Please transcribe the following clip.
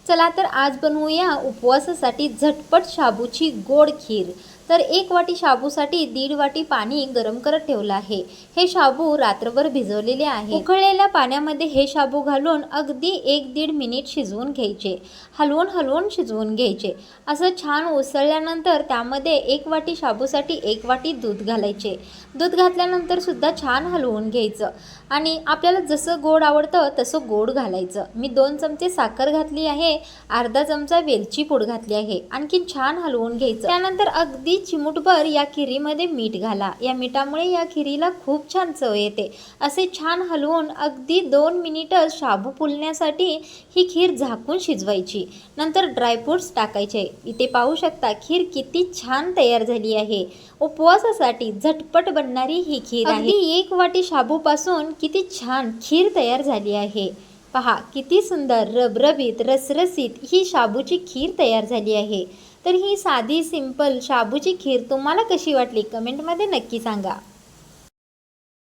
चला तर आज बनवूया उपवासासाठी झटपट शाबूची गोड खीर। तर 1 वाटी शाबूसाठी 1.5 वाटी पाणी गरम करत ठेवलं आहे। हे शाबू रात्रभर भिजवलेले आहे। उकळलेल्या पाण्यामध्ये हे शाबू घालून अगदी 1-1.5 मिनिट शिजवून घ्यायचे। हलवून शिजवून घ्यायचे। असं छान उसळल्यानंतर त्यामध्ये 1 वाटी शाबूसाठी 1 वाटी दूध घालायचे। दूध घातल्यानंतर सुद्धा छान हलवून घ्यायचं आणि आपल्याला जसं गोड आवडतं तसं गोड घालायचं। मी 2 चमचे साखर घातली आहे, अर्धा चमचा वेलची पूड घातली आहे। आणखी छान हलवून घ्यायचं। त्यानंतर अगदी चिमूटभर या खिरीमध्ये मीठ घाला। या मिठामुळे या खिरीला खूप छान चव येते। असे छान हलवून अगदी 2 मिनिटं शाबू फुलण्यासाठी ही खीर झाकून शिजवायची। नंतर ड्रायफ्रूट्स टाकायचे। इथे पाहू शकता खीर किती छान तयार झाली आहे। उपवासासाठी झटपट बनणारी ही खीर आहे। अगदी 1 वाटी शाबूपासून किती छान खीर तयार झाली आहे। पहा किती सुंदर रबरबीत रसरसीत ही शाबूची खीर तयार झाली आहे। तर ही साधी सिंपल शाबूची खीर तुम्हाला कशी वाटली कमेंटमध्ये नक्की सांगा।